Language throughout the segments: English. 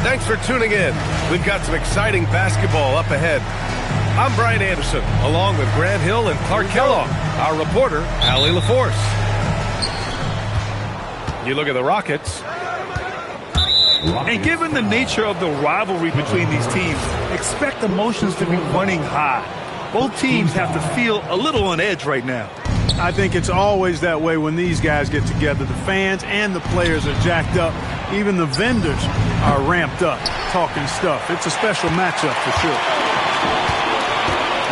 Thanks for tuning in. We've got some exciting basketball up ahead. I'm Brian Anderson, along with Grant Hill and Clark Kellogg. Our reporter, Allie LaForce. You look at the Rockets. And given the nature of the rivalry between these teams, expect emotions to be running high. Both teams have to feel a little on edge right now. I think it's always that way when these guys get together. The fans and the players are jacked up. Even the vendors are ramped up, talking stuff. It's a special matchup for sure.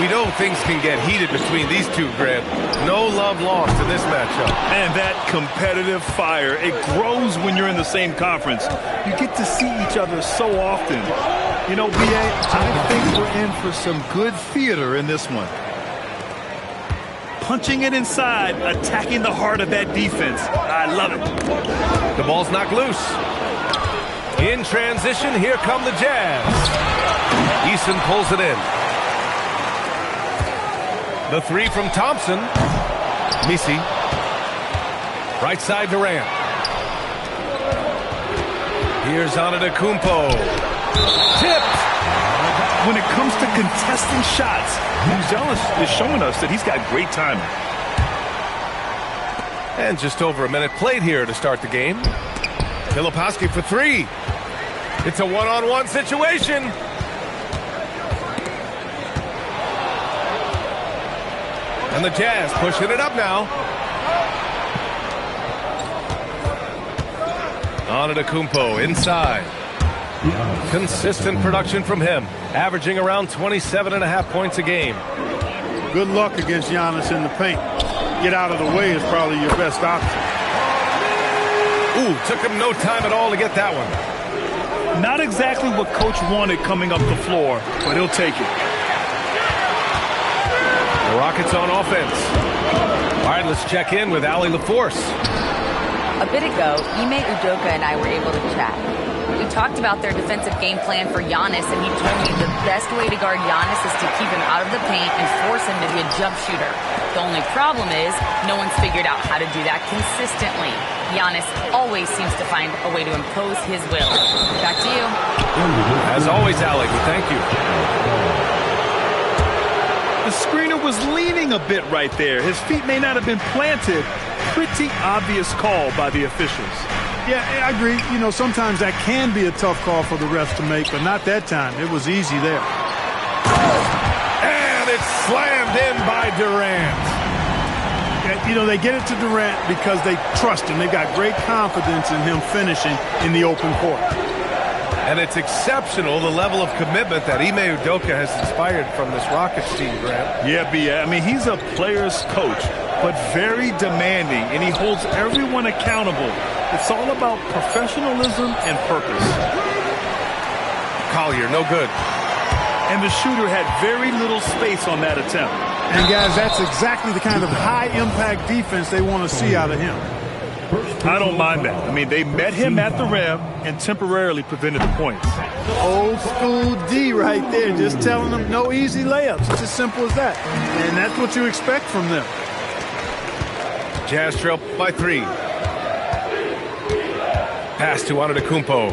We know things can get heated between these two, Grant. No love lost in this matchup. And that competitive fire, it grows when you're in the same conference. You get to see each other so often. You know, B.A., I think we're in for some good theater in this one. Punching it inside, attacking the heart of that defense. I love it. The ball's knocked loose. In transition, here come the Jazz. Eason pulls it in. The three from Thompson. Misi. Right side Durant. Here's Antetokounmpo. Tipped. When it comes to contesting shots, Giannis is showing us that he's got great timing. And just over a minute played here to start the game. Filipowski for three. It's a one-on-one situation. And the Jazz pushing it up now. Antetokounmpo inside. Consistent production from him, averaging around 27.5 points a game. Good luck against Giannis in the paint. Get out of the way is probably your best option. Ooh, took him no time at all to get that one. Not exactly what Coach wanted coming up the floor, but he'll take it. The Rockets on offense. All right, let's check in with Allie LaForce. A bit ago, Ime Udoka and I were able to chat. We talked about their defensive game plan for Giannis, and he told me the best way to guard Giannis is to keep him out of the paint and force him to be a jump shooter. The only problem is no one's figured out how to do that consistently. Giannis always seems to find a way to impose his will. Back to you. As always, Allie, thank you. The screener was leaning a bit right there. His feet may not have been planted. Pretty obvious call by the officials. Yeah, I agree. You know, sometimes that can be a tough call for the refs to make, but not that time. It was easy there. And it's slammed in by Durant. You know, they get it to Durant because they trust him. They've got great confidence in him finishing in the open court. And it's exceptional, the level of commitment that Ime Udoka has inspired from this Rockets team, Grant. Yeah, I mean, he's a player's coach, but very demanding, and he holds everyone accountable. It's all about professionalism and purpose. Collier, no good. And the shooter had very little space on that attempt. And, guys, that's exactly the kind of high-impact defense they want to see out of him. I don't mind that. I mean, they met him at the rim and temporarily prevented the points. Old school D right there, just telling them no easy layups. It's as simple as that. And that's what you expect from them. Jazz trail by three. Pass to Antetokounmpo.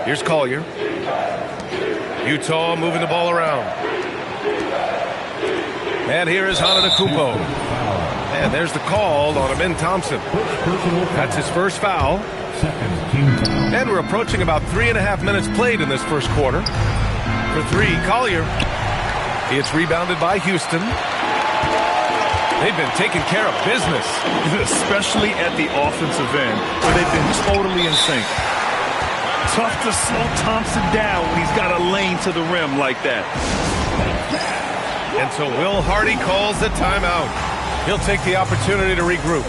Here's Collier. Utah moving the ball around. And here is Antetokounmpo. And there's the call on Amin Thompson. That's his first foul. And we're approaching about 3.5 minutes played in this first quarter. For three, Collier. It's rebounded by Houston. They've been taking care of business. Especially at the offensive end, where they've been totally in sync. Tough to slow Thompson down when he's got a lane to the rim like that. And so Will Hardy calls the timeout. He'll take the opportunity to regroup.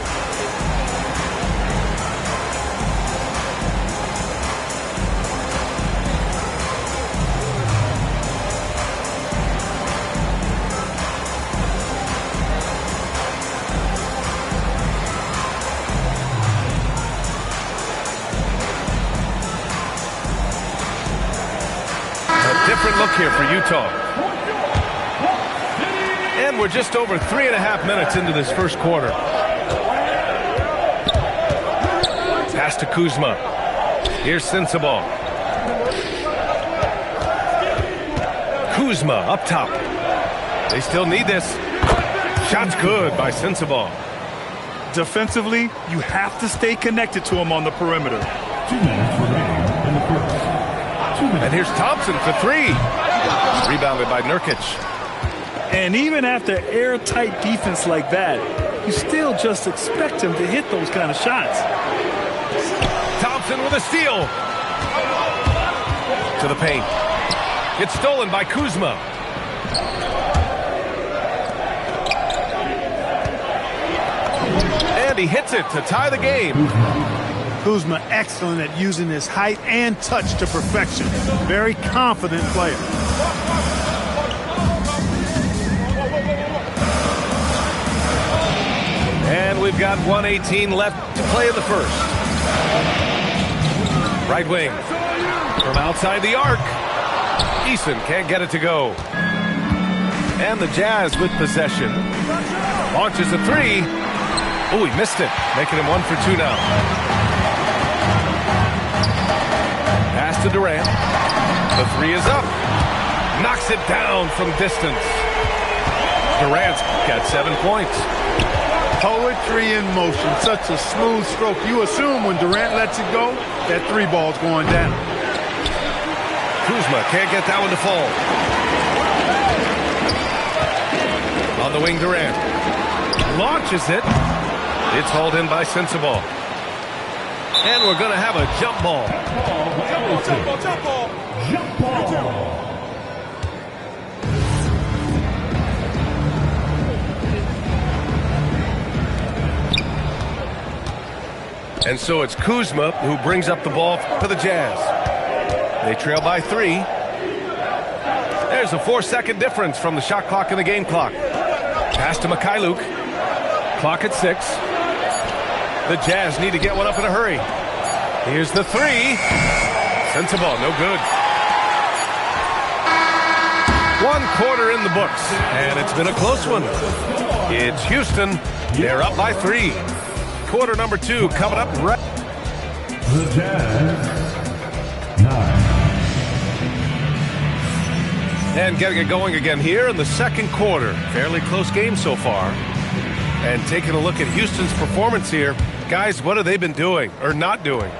Different look here for Utah. And we're just over 3.5 minutes into this first quarter. Pass to Kuzma. Here's Sensabaugh. Kuzma up top. They still need this. Shot's good by Sensabaugh. Defensively, you have to stay connected to him on the perimeter. 2 minutes remaining in the first. 2 minutes. And here's Thompson for three. Rebounded by Nurkic. And even after airtight defense like that, you still just expect him to hit those kind of shots. Thompson with a steal. To the paint. It's stolen by Kuzma. And he hits it to tie the game. Kuzma excellent at using his height and touch to perfection. Very confident player. And we've got 1:18 left to play in the first. Right wing. From outside the arc. Eason can't get it to go. And the Jazz with possession. Launches a three. Oh, he missed it. Making him 1 for 2 now. Pass to Durant. The three is up. Knocks it down from distance. Durant's got 7 points. Poetry in motion. Such a smooth stroke. You assume when Durant lets it go, that three ball's going down. Kuzma can't get that one to fall. On the wing, Durant. Launches it. It's hauled in by Sensabaugh. And we're going to have a jump ball. Jump ball. And so it's Kuzma who brings up the ball for the Jazz. They trail by 3. There's a 4-second difference from the shot clock and the game clock. Pass to Mikhailuk. Clock at 6. The Jazz need to get one up in a hurry. Here's the three. Sensabaugh, no good. 1 quarter in the books, and it's been a close one. It's Houston. They're up by 3. Quarter number 2 coming up right. The Jazz 9. And getting it going again here in the second quarter. Fairly close game so far. And taking a look at Houston's performance here. Guys, what have they been doing or not doing?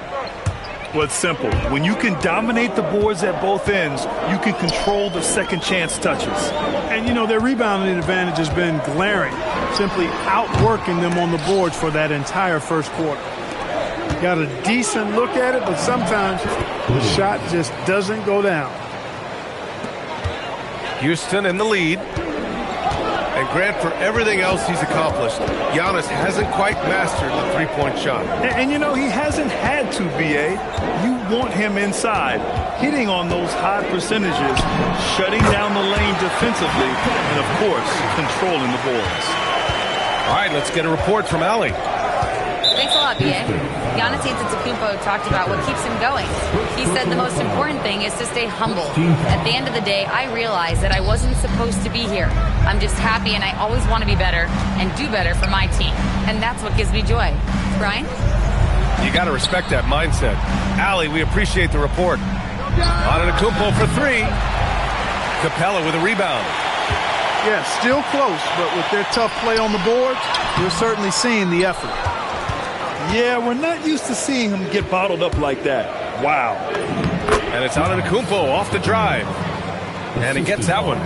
Well, it's simple. When you can dominate the boards at both ends, you can control the second chance touches. And, you know, their rebounding advantage has been glaring. Simply outworking them on the boards for that entire first quarter. Got a decent look at it, but sometimes the shot just doesn't go down. Houston in the lead. And Grant, for everything else he's accomplished, Giannis hasn't quite mastered the three-point shot. And you know, he hasn't had to, B.A. You want him inside, hitting on those high percentages, shutting down the lane defensively, and, of course, controlling the boards. All right, let's get a report from Allie. Thanks a lot, B.A. Giannis Antetokounmpo talked about what keeps him going. He said the most important thing is to stay humble. At the end of the day, I realized that I wasn't supposed to be here. I'm just happy, and I always want to be better and do better for my team. And that's what gives me joy. Brian? You got to respect that mindset. Allie, we appreciate the report. Antetokounmpo for 3. Capella with a rebound. Yeah, still close, but with their tough play on the boards, you're certainly seeing the effort. Yeah, we're not used to seeing him get bottled up like that. Wow. And it's Antetokounmpo off the drive. And he gets that one.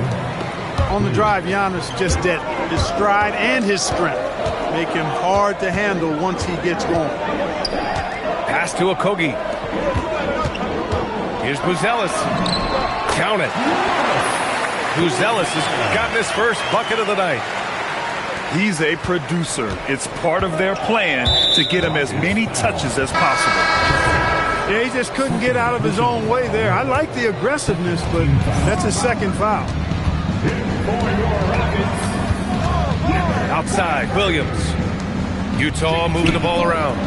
On the drive, Giannis just at his stride and his strength make him hard to handle once he gets going. Pass to Okogie. Here's Buzelis. Count it. Buzelis has gotten his first bucket of the night. He's a producer. It's part of their plan to get him as many touches as possible. Yeah, he just couldn't get out of his own way there. I like the aggressiveness, but that's his second foul. Outside, Williams. Utah moving the ball around.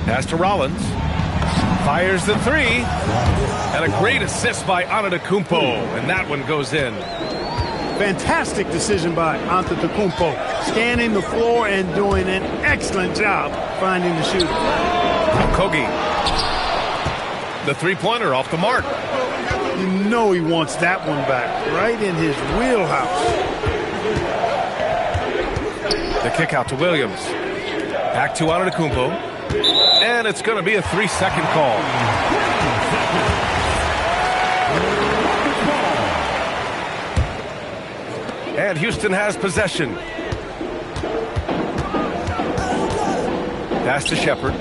Pass to Rollins. Fires the 3. And a great assist by Antetokounmpo. And that one goes in. Fantastic decision by Antetokounmpo. Scanning the floor and doing an excellent job finding the shooter. Okogie. The three-pointer off the mark. You know he wants that one back, right in his wheelhouse. The kick out to Williams. Back to Antetokounmpo. And it's going to be a 3-second call. And Houston has possession. Pass to Shepherd.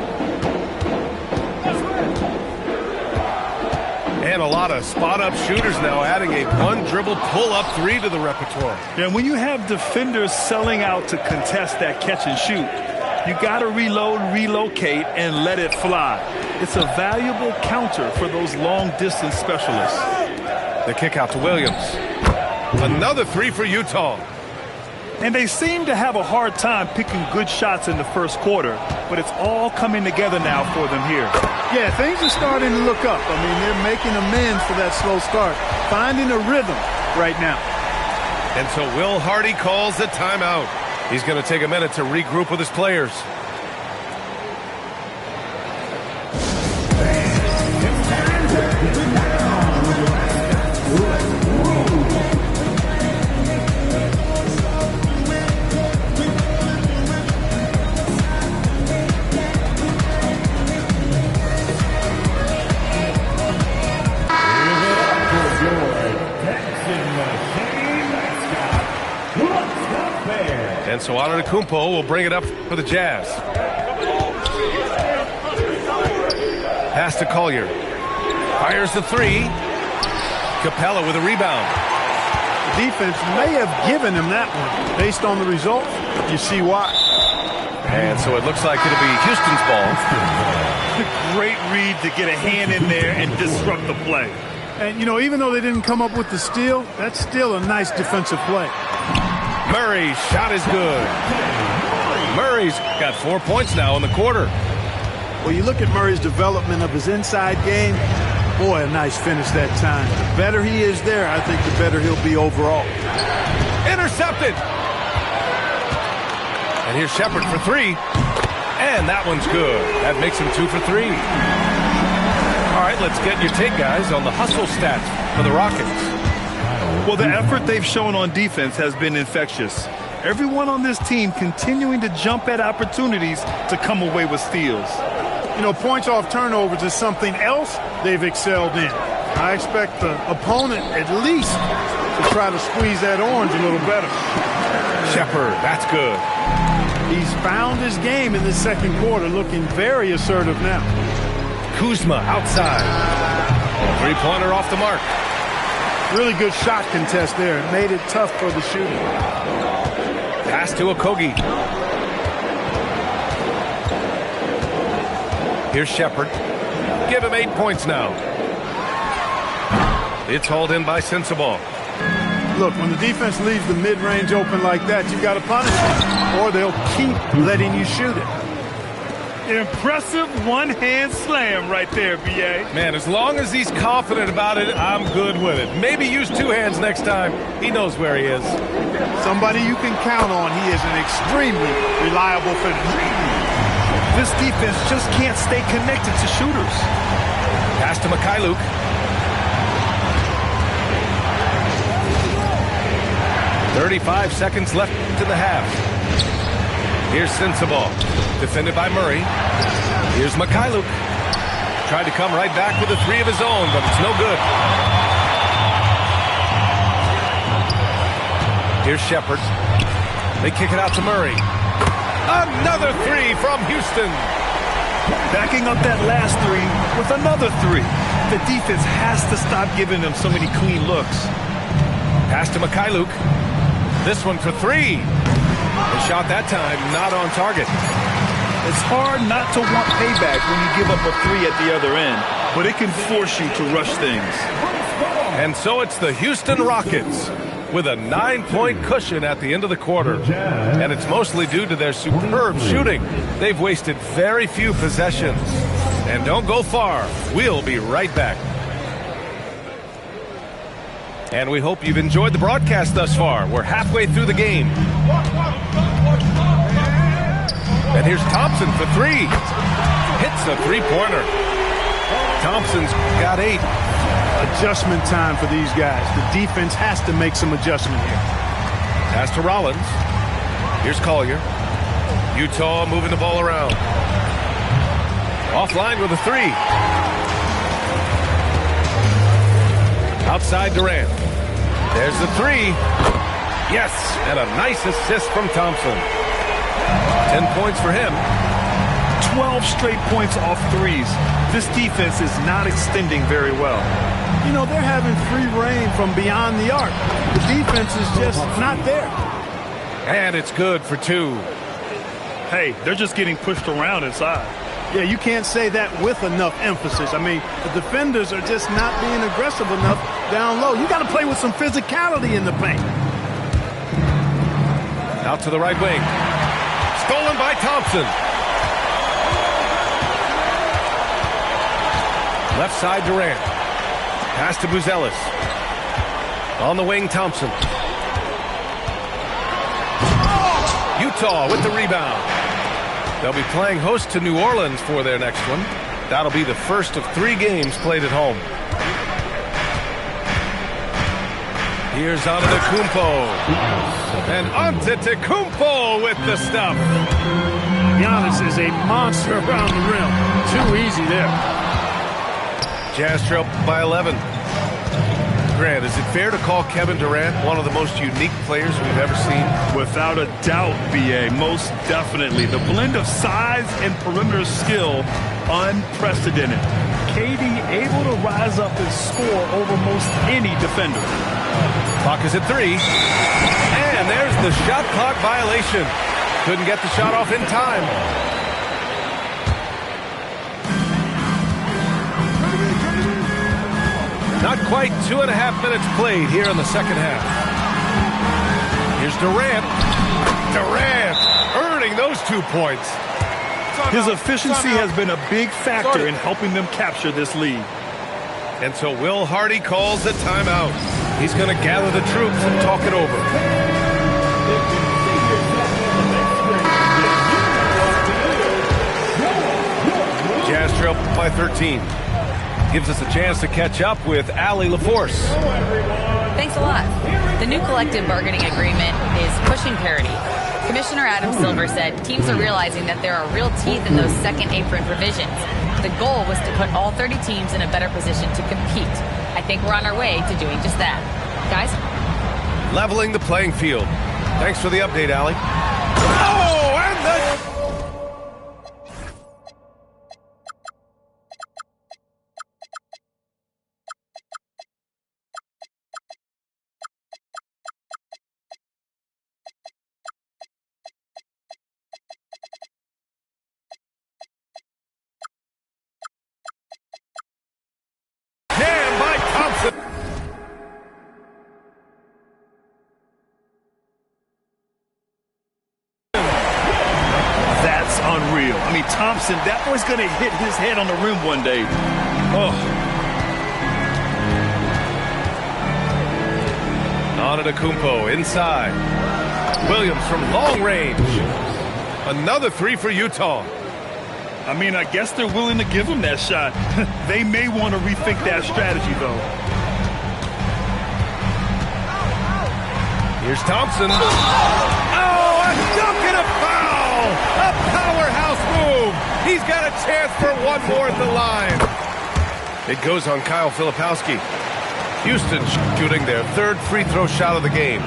And a lot of spot-up shooters now, adding a one-dribble pull-up three to the repertoire. Yeah, when you have defenders selling out to contest that catch and shoot, you got to reload, relocate, and let it fly. It's a valuable counter for those long-distance specialists. The kick out to Williams. Another three for Utah. And they seem to have a hard time picking good shots in the first quarter, but it's all coming together now for them here. Yeah, things are starting to look up. I mean, they're making amends for that slow start, finding a rhythm right now. And so Will Hardy calls the timeout. He's going to take a minute to regroup with his players. And so Antetokounmpo will bring it up for the Jazz. Pass to Collier. Fires the three. Capella with a rebound. The defense may have given him that one. Based on the result, you see why. And so it looks like it'll be Houston's ball. Great read to get a hand in there and disrupt the play. And, you know, even though they didn't come up with the steal, that's still a nice defensive play. Murray's shot is good. Murray's got 4 points now in the quarter. Well, you look at Murray's development of his inside game. Boy, a nice finish that time. The better he is there, I think the better he'll be overall. Intercepted. And here's Shepherd for three. And that one's good. That makes him 2 for 3. All right, let's get your take, guys, on the hustle stats for the Rockets. Well, the effort they've shown on defense has been infectious. Everyone on this team continuing to jump at opportunities to come away with steals. You know, points off turnovers is something else they've excelled in. I expect the opponent at least to try to squeeze that orange a little better. Shepherd, that's good. He's found his game in the second quarter, looking very assertive now. Kuzma outside. Three-pointer off the mark. Really good shot contest there. It made it tough for the shooter. Pass to Okogie. Here's Shepherd. Give him 8 points now. It's hauled in by Sensabaugh. Look, when the defense leaves the mid-range open like that, you've got to punish them, or they'll keep letting you shoot it. Impressive one-hand slam right there, B.A. Man, as long as he's confident about it, I'm good with it. Maybe use 2 hands next time. He knows where he is. Somebody you can count on. He is an extremely reliable finisher. This defense just can't stay connected to shooters. Pass to Mikhailuk. "35 seconds left in the half. Here's Sensabaugh, defended by Murray. Here's Mikhailuk. Tried to come right back with a three of his own, but it's no good. Here's Shepherd. They kick it out to Murray. Another three from Houston. Backing up that last three with another three. The defense has to stop giving them so many clean looks. Pass to Mikhailuk. This one for three. The shot that time not on target. It's hard not to want payback when you give up a three at the other end, but it can force you to rush things. And so it's the Houston Rockets with a 9-point cushion at the end of the quarter. And it's mostly due to their superb shooting. They've wasted very few possessions. And don't go far. We'll be right back. And we hope you've enjoyed the broadcast thus far. We're halfway through the game. And here's Thompson for three. Hits a three-pointer. Thompson's got 8. Adjustment time for these guys. The defense has to make some adjustment here. Pass to Rollins. Here's Collier. Utah moving the ball around. Offline with a 3. Outside Durant. There's the 3. Yes, and a nice assist from Thompson. 10 points for him. 12 straight points off threes. This defense is not extending very well. You know, they're having free reign from beyond the arc. The defense is just not there. And it's good for 2. Hey, they're just getting pushed around inside. Yeah, you can't say that with enough emphasis. I mean, the defenders are just not being aggressive enough down low. You got to play with some physicality in the paint. Out to the right wing. Stolen by Thompson. Left side Durant. Pass to Buzelis. On the wing, Thompson. Utah with the rebound. They'll be playing host to New Orleans for their next one. That'll be the first of 3 games played at home. Here's Antetokounmpo. And Antetokounmpo with the stuff. Giannis is a monster around the rim. Too easy there. Jazz trail by 11. Grant, is it fair to call Kevin Durant one of the most unique players we've ever seen? Without a doubt, B.A., most definitely. The blend of size and perimeter skill, unprecedented. KD able to rise up and score over most any defender. Clock is at 3. And there's the shot clock violation. Couldn't get the shot off in time. Not quite 2.5 minutes played here in the second half. Here's Durant. Durant earning those 2 points. His efficiency has been a big factor in helping them capture this lead. And so Will Hardy calls the timeout. He's going to gather the troops and talk it over. Jazz trail by 13. Gives us a chance to catch up with Allie LaForce. Thanks a lot. The new collective bargaining agreement is pushing parity. Commissioner Adam Silver said teams are realizing that there are real teeth in those second apron provisions. The goal was to put all 30 teams in a better position to compete. I think we're on our way to doing just that. Guys? Leveling the playing field. Thanks for the update, Allie. Oh, and the... Thompson, that boy's going to hit his head on the rim one day. Oh. Antetokounmpo inside. Williams from long range. Another 3 for Utah. I mean, I guess they're willing to give him that shot. They may want to rethink that strategy, though. Here's Thompson. Oh, a dunk and a foul! A powerhouse move! He's got a chance for one more at the line. It goes on Kyle Filipowski. Houston shooting their 3rd free throw shot of the game.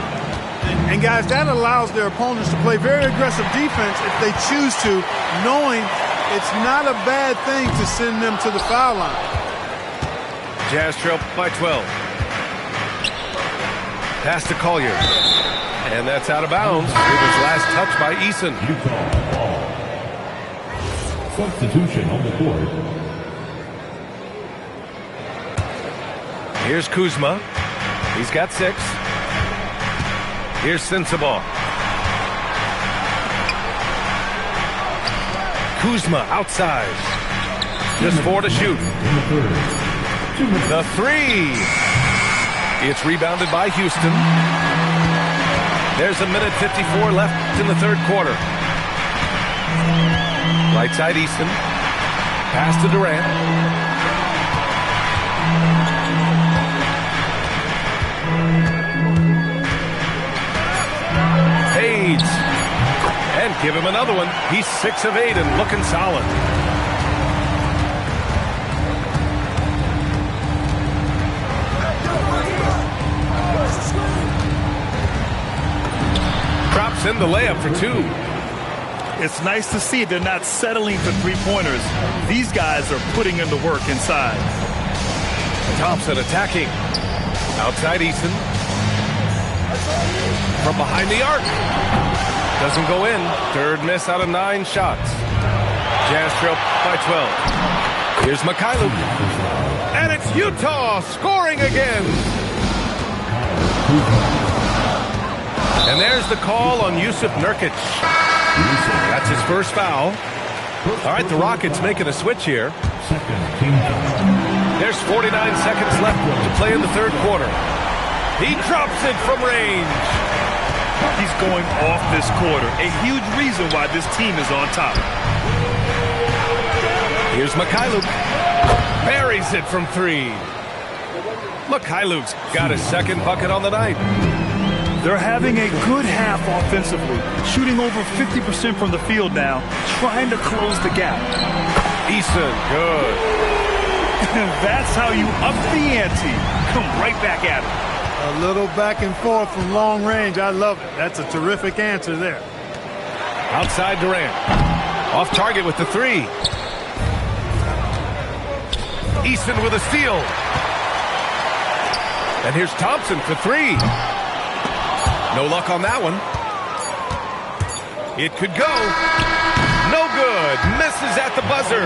And guys, that allows their opponents to play very aggressive defense if they choose to, knowing it's not a bad thing to send them to the foul line. Jazz trail by 12. Pass to Collier. And that's out of bounds. It was last touched by Eason. Utah ball. Substitution on the court. Here's Kuzma. He's got 6. Here's Sensabaugh. Kuzma outside. Just 4 to shoot. The 3. It's rebounded by Houston. There's 1:54 left in the 3rd quarter. Right side Easton. Pass to Durant. Give him another one. He's 6 of 8 and looking solid. Drops in the layup for 2. It's nice to see they're not settling for three-pointers. These guys are putting in the work inside. Thompson attacking. Outside Eason. From behind the arc. Doesn't go in. Third miss out of 9 shots. Jazz trail by 12. Here's Mikhailuk. And it's Utah scoring again. And there's the call on Jusuf Nurkic. That's his first foul. All right, the Rockets making a switch here. There's 49 seconds left to play in the third quarter. He drops it from range. He's going off this quarter. A huge reason why this team is on top. Here's Mikhailuk. Buries it from 3. Mikhailuk's got his second bucket on the night. They're having a good half offensively, shooting over 50% from the field now, trying to close the gap. Eason, good. That's how you up the ante. Come right back at it. A little back and forth from long range. I love it. That's a terrific answer there. Outside Durant. Off target with the 3. Eason with a steal. And here's Thompson for 3. No luck on that one. It could go. No good. Misses at the buzzer.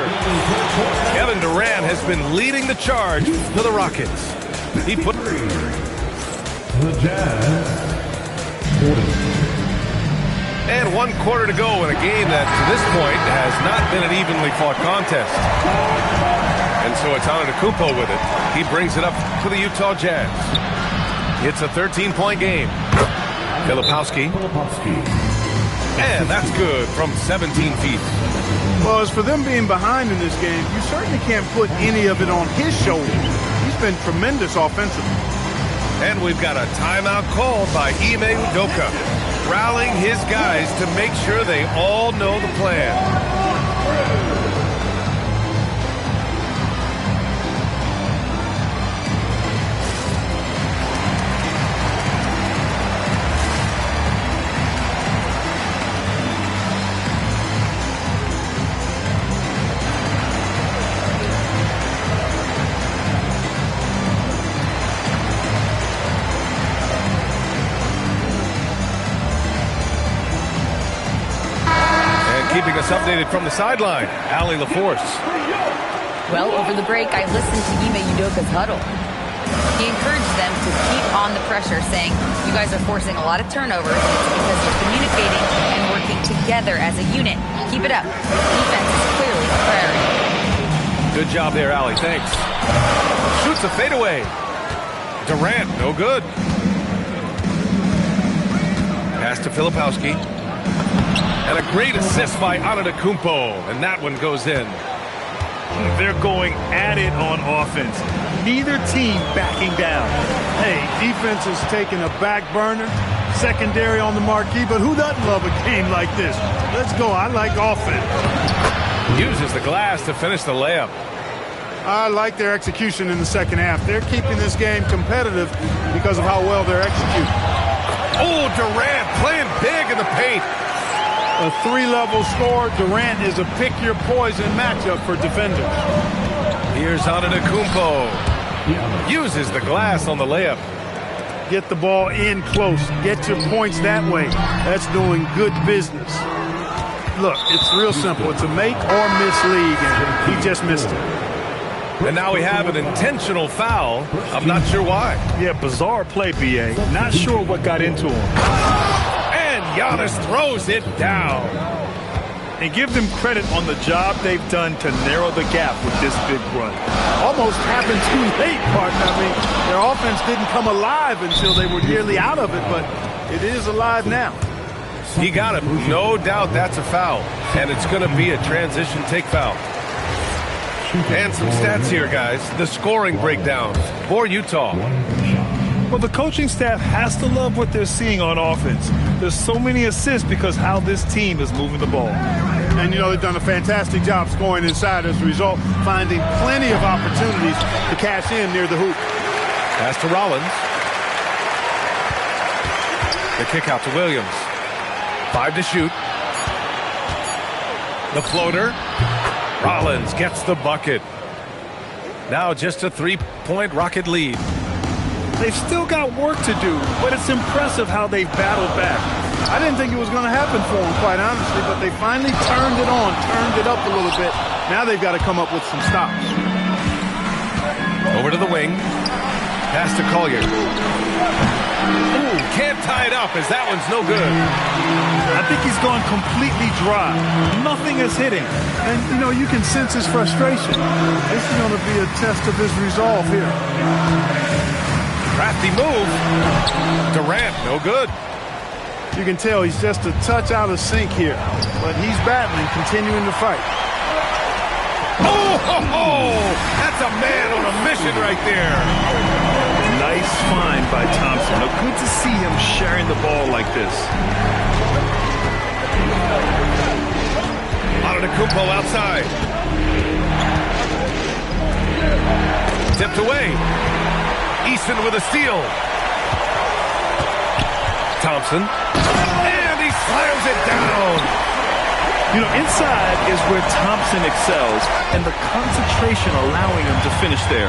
Kevin Durant has been leading the charge for the Rockets. He put... The Jazz. 40. And 1 quarter to go in a game that, to this point, has not been an evenly fought contest. And so it's Antetokounmpo with it. He brings it up to the Utah Jazz. It's a 13-point game. Filipowski. And that's good from 17 feet. Well, as for them being behind in this game, you certainly can't put any of it on his shoulders. He's been tremendous offensively. And we've got a timeout called by Ime Udoka, rallying his guys to make sure they all know the plan. Keeping us updated from the sideline, Allie LaForce. Well, over the break, I listened to Ime Udoka's huddle. He encouraged them to keep on the pressure, saying, you guys are forcing a lot of turnovers, and it's because you're communicating and working together as a unit. Keep it up. Defense is clearly a priority. Good job there, Allie. Thanks. Shoots a fadeaway. Durant, no good. Pass to Filipowski. And a great assist by Antetokounmpo, and that one goes in. They're going at it on offense. Neither team backing down. Hey, defense is taking a back burner, secondary on the marquee, but who doesn't love a game like this? Let's go. I like offense. Uses the glass to finish the layup. I like their execution in the second half. They're keeping this game competitive because of how well they're executing. Oh, Durant playing big in the paint. A 3-level score. Durant is a pick-your-poison matchup for defenders. Here's Antetokounmpo. Uses the glass on the layup. Get the ball in close. Get your points that way. That's doing good business. Look, it's real simple. It's a make or miss league, and he just missed it. And now we have an intentional foul. I'm not sure why. Yeah, bizarre play, B.A. Not sure what got into him. Giannis throws it down. And give them credit on the job they've done to narrow the gap with this big run. Almost happened too late, partner. I mean, their offense didn't come alive until they were nearly out of it, but it is alive now. He got it. No doubt that's a foul. And it's going to be a transition take foul. And some stats here, guys. The scoring breakdown for Utah. Well, the coaching staff has to love what they're seeing on offense. There's so many assists because how this team is moving the ball. And, you know, they've done a fantastic job scoring inside as a result, finding plenty of opportunities to cash in near the hoop. Pass to Rollins. The kick out to Williams. 5 to shoot. The floater. Rollins gets the bucket. Now just a 3-point Rocket lead. They've still got work to do, but it's impressive how they've battled back. I didn't think it was going to happen for them, quite honestly, but they finally turned it on, turned it up a little bit. Now they've got to come up with some stops. Over to the wing. Pass to Collier. Ooh, can't tie it up as that one's no good. I think he's gone completely dry. Nothing is hitting. And, you know, you can sense his frustration. This is going to be a test of his resolve here. Crafty move. Durant, no good. You can tell he's just a touch out of sync here. But he's battling, continuing to fight. Oh, that's a man on a mission right there. Nice find by Thompson. Now, good to see him sharing the ball like this. Antetokounmpo outside. Tipped away. Easton with a steal. Thompson. And he slams it down. You know, inside is where Thompson excels, and the concentration allowing him to finish there.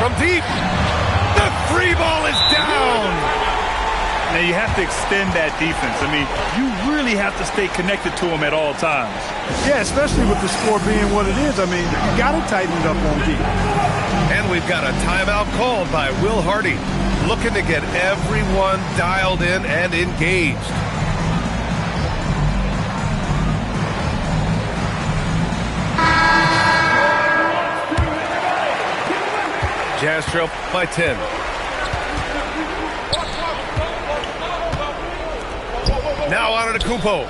From deep, the free ball is down. Now, you have to extend that defense. I mean, you really have to stay connected to him at all times. Yeah, especially with the score being what it is. I mean, you got to tighten it up on deep. And we've got a timeout called by Will Hardy, looking to get everyone dialed in and engaged. Jazz trail by 10. Now Antetokounmpo.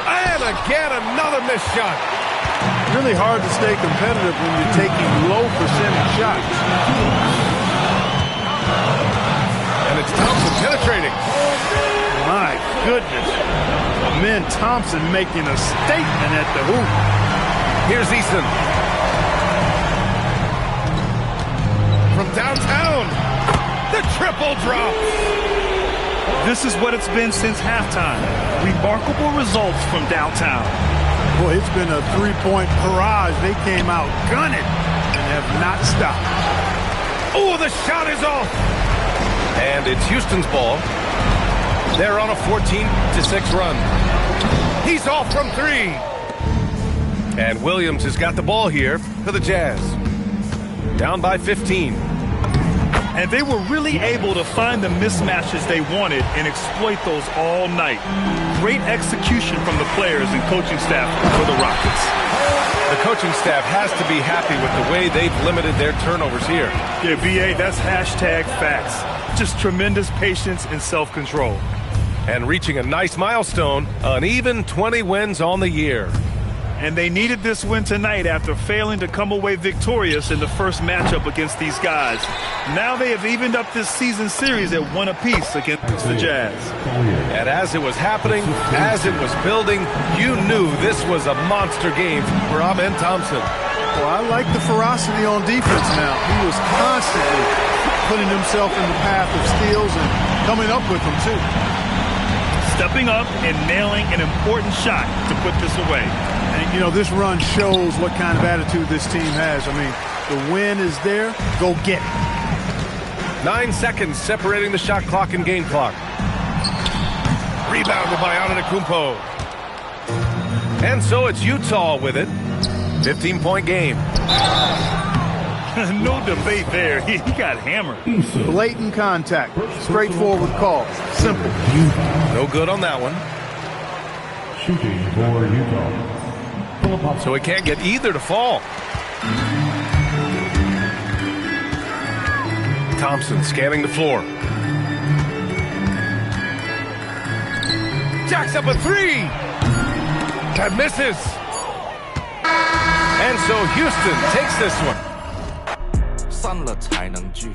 And again, another missed shot. Really hard to stay competitive when you're taking low percentage shots. And it's Thompson penetrating. My goodness. Man, Thompson making a statement at the hoop. Here's Easton. From downtown, the triple drop. This is what it's been since halftime. Remarkable results from downtown. Boy, it's been a three-point barrage. They came out gunning and have not stopped. Oh, the shot is off. And it's Houston's ball. They're on a 14-6 run. He's off from 3. And Williams has got the ball here for the Jazz. Down by 15. And they were really able to find the mismatches they wanted and exploit those all night. Great execution from the players and coaching staff for the Rockets. The coaching staff has to be happy with the way they've limited their turnovers here. Yeah, BA, that's hashtag facts. Just tremendous patience and self-control. And reaching a nice milestone, an even 20 wins on the year. And they needed this win tonight after failing to come away victorious in the first matchup against these guys. Now they have evened up this season series at 1 apiece against the Jazz. And as it was happening, as it was building, you knew this was a monster game for Amen Thompson. Well, I like the ferocity on defense now. He was constantly putting himself in the path of steals and coming up with them, too. Stepping up and nailing an important shot to put this away. And, you know, this run shows what kind of attitude this team has. I mean, the win is there. Go get it. 9 seconds separating the shot clock and game clock. Rebounded by Antetokounmpo. And so it's Utah with it. 15-point game. No debate there. He got hammered. Blatant contact. Straightforward call. Simple. No good on that one. Shooting for Utah. So he can't get either to fall. Thompson scanning the floor. Jacks up a 3. That misses. And so Houston takes this one. 了才能聚。